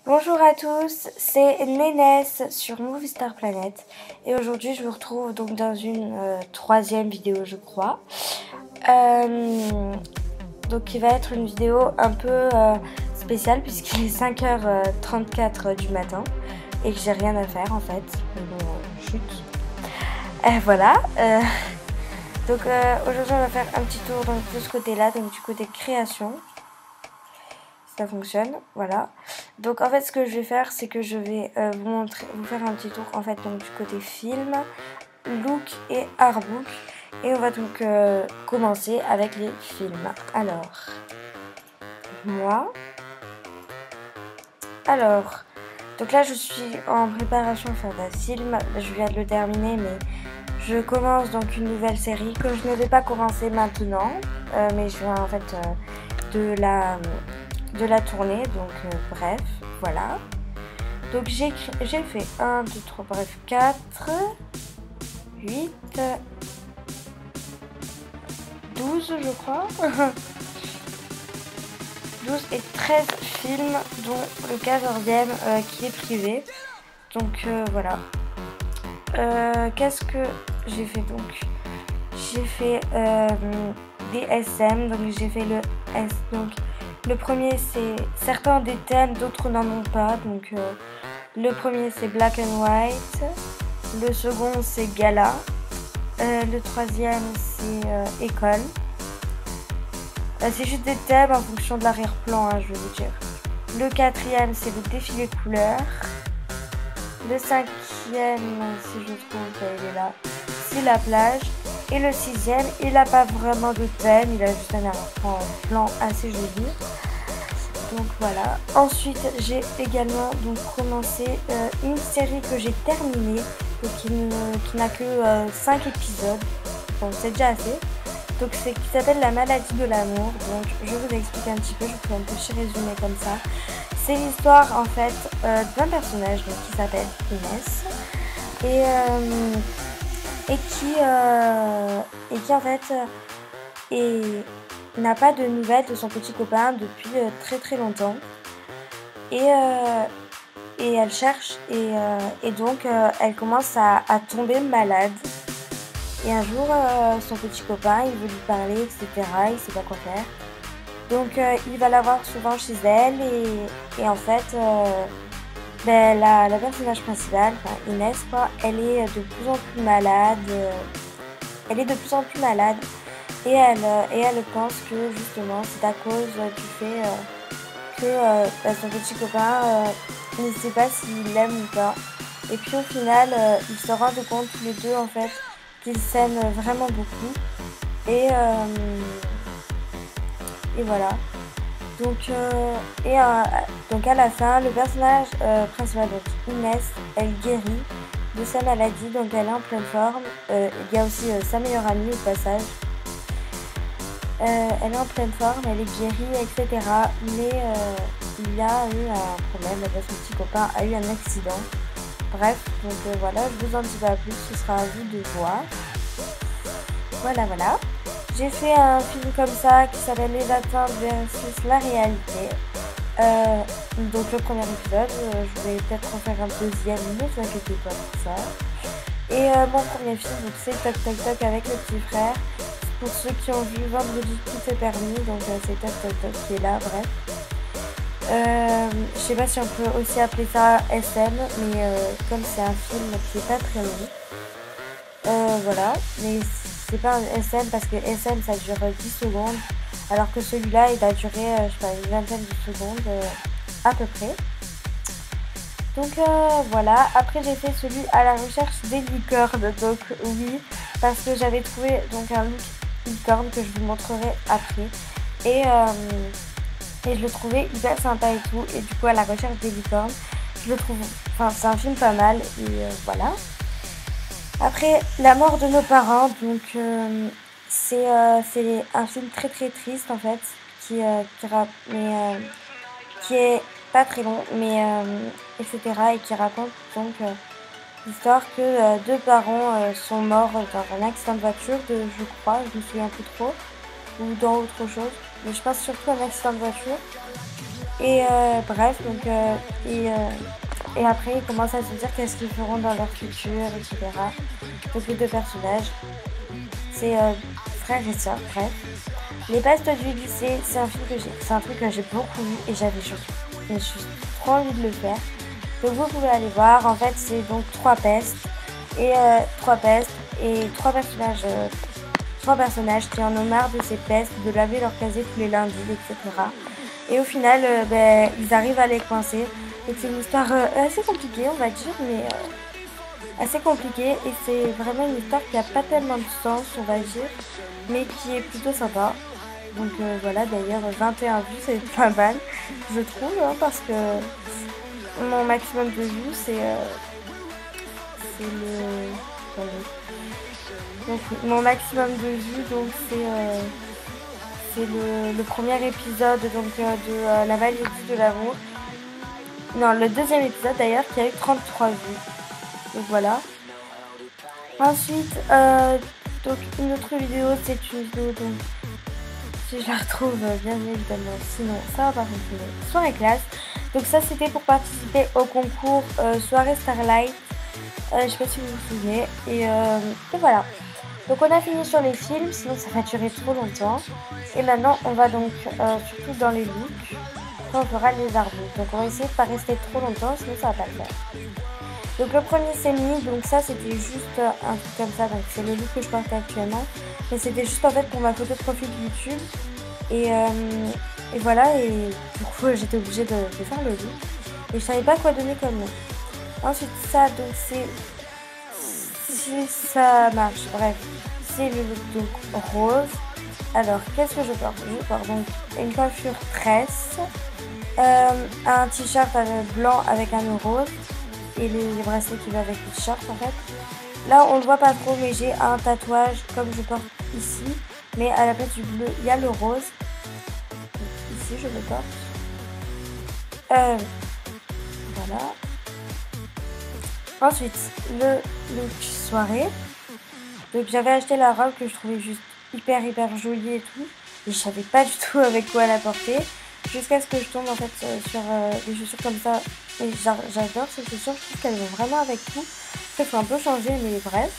Bonjour à tous, c'est Nénès sur Movie Star Planet et aujourd'hui je vous retrouve donc dans une troisième vidéo je crois. Donc qui va être une vidéo un peu spéciale puisqu'il est 5h34 du matin et que j'ai rien à faire en fait. Mais bon, chut. Voilà. Donc aujourd'hui on va faire un petit tour donc, de ce côté là, donc du côté création. Ça fonctionne, voilà. Donc en fait ce que je vais faire c'est que je vais vous faire un petit tour en fait donc du côté film, look et artbook. Et on va donc commencer avec les films. Donc là je suis en préparation pour faire un film, je viens de le terminer mais je commence donc une nouvelle série que je ne vais pas commencer maintenant, mais je viens en fait de la tournée, donc bref, voilà. Donc j'ai fait 1, 2, 3, bref, 4, 8, 12 je crois. 12 et 13 films, dont le 14e qui est privé. Donc voilà. Qu'est-ce que j'ai fait donc? J'ai fait des SM, donc j'ai fait le S. Donc le premier c'est certains des thèmes, d'autres n'en ont pas. Donc le premier c'est Black and White, le second c'est Gala, le troisième c'est École. C'est juste des thèmes en fonction de l'arrière-plan, hein, je vais vous dire. Le quatrième c'est le défilé couleurs. Le cinquième, si je trouve il est là, c'est la plage. Et le sixième, il n'a pas vraiment de thème, il a juste un plan assez joli. Donc voilà. Ensuite, j'ai également donc commencé une série que j'ai terminée, donc qui n'a que 5 épisodes. Bon, c'est déjà assez. Donc c'est qui s'appelle La maladie de l'amour. Donc je vous explique un petit peu, je vous fais un petit résumé comme ça. C'est l'histoire en fait d'un personnage donc, qui s'appelle Inès et qui en fait n'a pas de nouvelles de son petit copain depuis très très longtemps et elle cherche et donc elle commence à tomber malade. Et un jour, son petit copain, il veut lui parler, etc. Il sait pas quoi faire. Donc, il va la voir souvent chez elle et en fait, la personnage principale, enfin Inès, quoi, elle est de plus en plus malade. Et elle pense que justement, c'est à cause du fait que son petit copain ne sait pas s'il l'aime ou pas. Et puis au final, ils se rendent compte tous les deux en fait qu'ils s'aiment vraiment beaucoup et voilà. Donc à la fin le personnage principal donc Inès, elle guérit de sa maladie, donc elle est en pleine forme. Il y a aussi sa meilleure amie au passage. Elle est en pleine forme, elle est guérie, etc. Mais il y a eu un problème, son petit copain a eu un accident. Bref, donc voilà, je vous en dis pas plus, ce sera à vous de voir. Voilà. J'ai fait un film comme ça qui s'appelle Les attentes versus la réalité. Donc le premier épisode, je vais peut-être en faire un deuxième, ne vous inquiétez pas pour ça. Et mon premier film, donc c'est Toc Toc Toc avec le petit frère. Pour ceux qui ont vu Vendredi tout est permis, donc c'est Toc Toc Toc qui est là, bref. Je sais pas si on peut aussi appeler ça SM, mais comme c'est un film qui est pas très long, voilà. Mais c'est pas un SM parce que SM ça dure 10 secondes, alors que celui-là il a duré je sais pas, une vingtaine de secondes à peu près. Donc voilà. Après j'ai fait celui à la recherche des licornes, donc oui, parce que j'avais trouvé donc un look licorne que je vous montrerai après. Et je le trouvais hyper sympa et tout. Et du coup, à la recherche des licornes, je le trouve. Enfin, c'est un film pas mal. Et voilà. Après, La mort de nos parents. Donc, c'est un film très très triste en fait. Qui est pas très long. Mais etc. Et qui raconte donc l'histoire que deux parents sont morts dans un accident de voiture. Je crois, je me souviens plus trop. Ou dans autre chose. Mais je pense surtout à un accident de voiture. Et bref, donc, et après ils commencent à se dire qu'est-ce qu'ils feront dans leur futur, etc. Donc les deux personnages, c'est frère et sœur, bref. Les pestes du lycée, c'est un truc que j'ai beaucoup vu et j'avais juste trop envie de le faire. Donc vous pouvez aller voir, en fait c'est donc trois pestes et trois personnages qui en ont marre de ces pestes, de laver leur casier tous les lundis, etc. Et au final, ils arrivent à les coincer. Donc c'est une histoire assez compliquée, on va dire, mais assez compliquée. Et c'est vraiment une histoire qui n'a pas tellement de sens, on va dire, mais qui est plutôt sympa. Donc voilà, d'ailleurs 21 vues, c'est pas mal, je trouve, hein, parce que mon maximum de vues, c'est le... Donc mon maximum de vues, donc c'est le premier épisode donc, de La Maladie de l'amour. Non, le deuxième épisode d'ailleurs qui a eu 33 vues. Donc voilà. Ensuite, donc une autre vidéo, c'est une vidéo donc si je la retrouve bien évidemment, sinon ça va pas fonctionner. Soirée classe. Donc ça c'était pour participer au concours Soirée Starlight. Je sais pas si vous vous souvenez. Et voilà. Donc on a fini sur les films, sinon ça va durer trop longtemps. Et maintenant on va donc surtout dans les looks. Quand on fera les arbitres. Donc on va essayer de pas rester trop longtemps, sinon ça va pas le faire. Donc le premier c'est Mi, donc ça c'était juste un truc comme ça, donc c'est le look que je porte actuellement. Mais c'était juste en fait pour ma photo de profil YouTube. Et voilà, et du coup j'étais obligée de faire le look. Et je savais pas quoi donner comme nom. Ensuite ça, donc c'est... Si ça marche, bref, c'est le look donc rose. Alors qu'est-ce que je porte? Je porte donc une coiffure tresse, un t-shirt blanc avec un nœud rose et les bracelets qui vont avec le t-shirt en fait. Là on le voit pas trop, mais j'ai un tatouage comme je porte ici, mais à la place du bleu il y a le rose. Donc, ici je le porte. Voilà. Ensuite le look soirée. Donc j'avais acheté la robe que je trouvais juste hyper jolie et tout, et je savais pas du tout avec quoi la porter, jusqu'à ce que je tombe en fait sur des chaussures comme ça. Et j'adore ces chaussures, je trouve qu'elles vont vraiment avec tout. Il faut un peu changer, mais bref.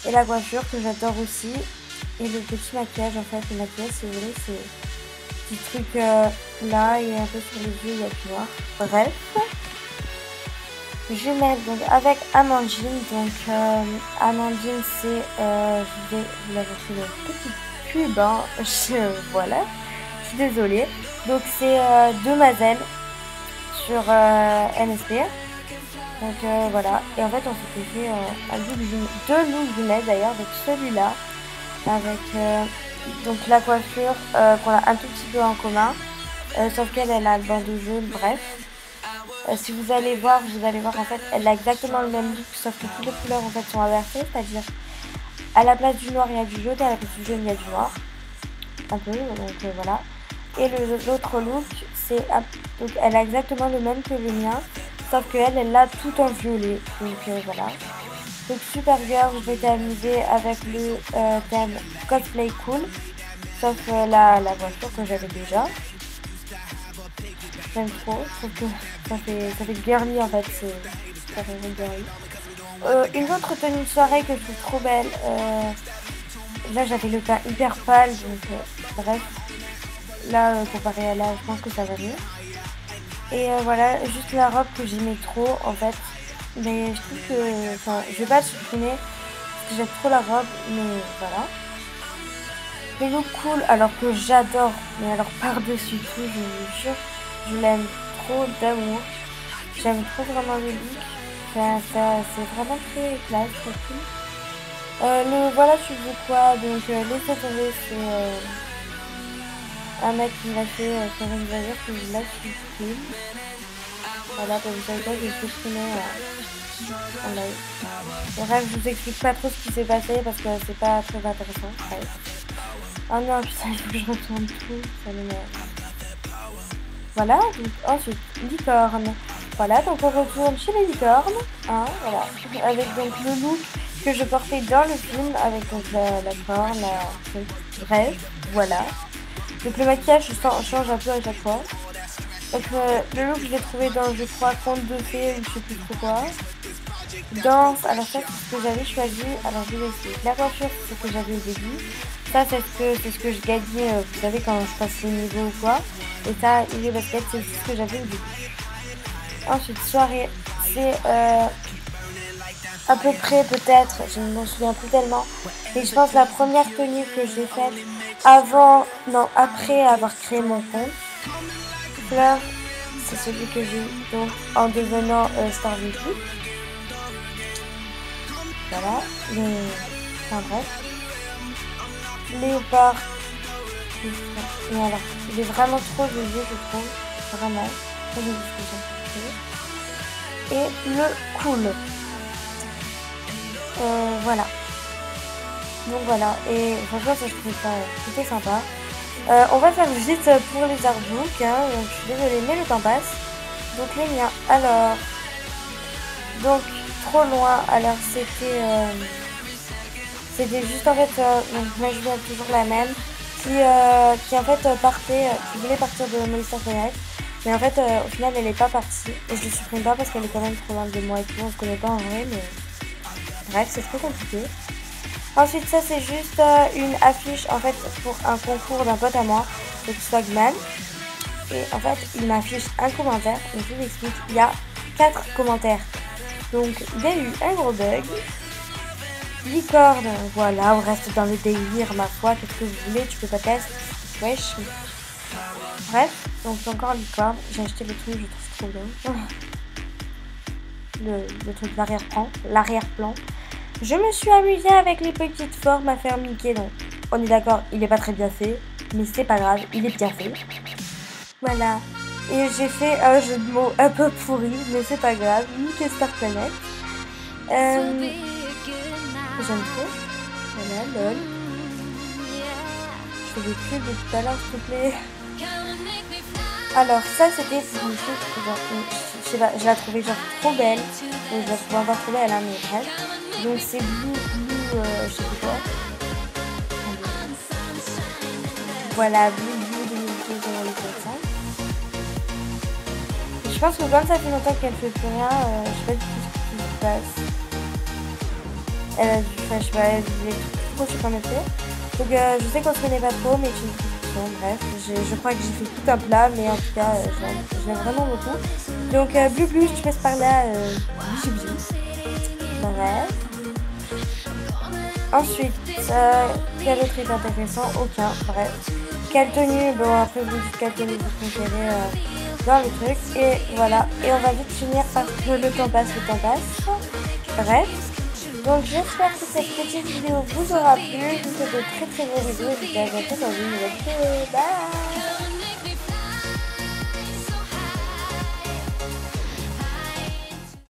Et la coiffure que j'adore aussi, et le petit maquillage en fait. Le maquillage, si vous voulez, c'est petit truc là et un peu sur les yeux il y a du noir. Bref, je vais mettre donc avec Amandine. Donc Amandine, c'est je vais vous l'avez fait le petit pub, hein. Voilà, je suis désolée. Donc c'est Demoiselle sur NSP. Donc voilà, et en fait on s'était fait deux looks du net d'ailleurs. Donc celui-là avec donc la coiffure qu'on a un tout petit peu en commun, sauf qu'elle a le bandeau jaune. Bref, si vous allez voir en fait elle a exactement le même look, sauf que toutes les couleurs en fait sont inversées, c'est-à-dire à la place du noir il y a du jaune et à la place du jaune il y a du noir, un peu, donc voilà. Et l'autre look, c'est donc elle a exactement le même que le mien, sauf qu'elle l'a tout en violet. Donc voilà. Donc Supergirl, je vais t'amuser avec le thème cosplay cool, sauf la voiture que j'avais déjà. J'aime trop, je trouve que ça fait girly en fait, ça fait girly. Une autre tenue de soirée que je trouve trop belle, là j'avais le teint hyper pâle, donc bref, là comparé à là je pense que ça va mieux. Et voilà, juste la robe que j'aimais trop en fait, mais je trouve que, enfin je vais pas le supprimer parce que j'aime trop la robe, mais voilà. Les looks cool, alors que j'adore, mais alors par-dessus tout, je vous jure, je l'aime trop d'amour. J'aime trop vraiment le look. C'est vraiment très classe, très cool. Le voilà, tu veux quoi? Donc laissez tomber, c'est un mec qui m'a fait faire une voiture que je la supprime. Voilà, comme vous savez pas, je vais supprimer en live. Bref, je vous explique pas trop ce qui s'est passé parce que c'est pas très intéressant. Bref. Oh non, putain, il faut que je retourne tout, ça m'énerve. Voilà, donc ensuite, licorne. Voilà, donc on retourne chez les licornes, hein, voilà. Avec donc le look que je portais dans le film, avec donc la corne, bref, voilà. Donc le maquillage change un peu à chaque fois. Donc le look, je l'ai trouvé dans, je crois, Conte de fées ou je sais plus trop quoi. Danse, alors ça c'est ce que j'avais choisi. Alors je vais essayer. La coiffure, c'est ce que j'avais au début. Ça c'est ce que je gagnais, vous savez, quand je passe le niveau ou quoi. Et ça, les baskets, c'est ce que j'avais au début. Ensuite, soirée, c'est à peu près peut-être, je ne m'en souviens plus tellement, mais je pense la première tenue que j'ai faite après avoir créé mon compte. Fleur, c'est celui que j'ai eu donc en devenant Star Beauty. Voilà, enfin bref. Léopard, voilà, il est vraiment trop joli, je trouve, vraiment, très joli ce que j'ai. Et le cool. Voilà. Donc voilà, et franchement ça je trouve ça plutôt sympa. On va faire vite pour les artbooks, hein. Donc, je suis désolée mais le temps passe. Donc les miens, alors, donc trop loin, alors c'était juste en fait, donc moi je viens toujours la même, qui en fait qui voulait partir de Melissa Fenêtre, mais en fait au final elle est pas partie, et je ne supprime pas parce qu'elle est quand même trop loin de moi et tout, on se connaît pas en vrai, mais bref c'est trop compliqué. Ensuite ça c'est juste une affiche en fait pour un concours d'un pote à moi, de Swagman, et en fait il m'affiche un commentaire, donc je vous explique, il y a 4 commentaires, donc il y a eu un gros bug. Licorne, voilà, on reste dans le délire, ma foi, qu'est-ce que vous voulez, tu peux pas tester, wesh. Bref, donc c'est encore licorne, j'ai acheté le truc, je trouve trop bien. Le truc l'arrière-plan. Je me suis amusée avec les petites formes à faire Mickey, donc on est d'accord, il est pas très bien fait, mais c'est pas grave, il est bien fait. Voilà, et j'ai fait un jeu de mots un peu pourri, mais c'est pas grave, Mickey Star Planet. J'aime trop. Voilà, lol. Je fais des pubs de tout à l'heure, s'il te plaît. Alors, ça, c'était une chose, je sais pas, je la trouvais genre trop belle. Je la trouvais encore trop belle, hein, mais bref. Donc, c'est blue, je sais plus quoi. Voilà, blue 2012 dans les 5. Je pense que comme ça fait longtemps qu'elle fait plus rien, je sais pas du tout ce qui se passe. Elle a dû, enfin, je sais pas, elle voulait trop sur qu'on fait. Donc je sais qu'on se connaît pas trop, mais c'est une discussion, bref. Je crois que j'ai fait tout un plat, mais en tout cas, je l'aime vraiment beaucoup. Donc Blue, tu passes par là, bisous. Bref. Ensuite, quel autre est intéressant? Aucun, bref. Quelle tenue? Bon, après vous dites quelle tenue vous préférez dans le truc. Et voilà, et on va vite finir parce que le temps passe. Bref. Donc j'espère que cette petite vidéo vous aura plu. Je vous souhaite de très très bons bisous et je vous dis à bientôt dans une nouvelle vidéo. Bye.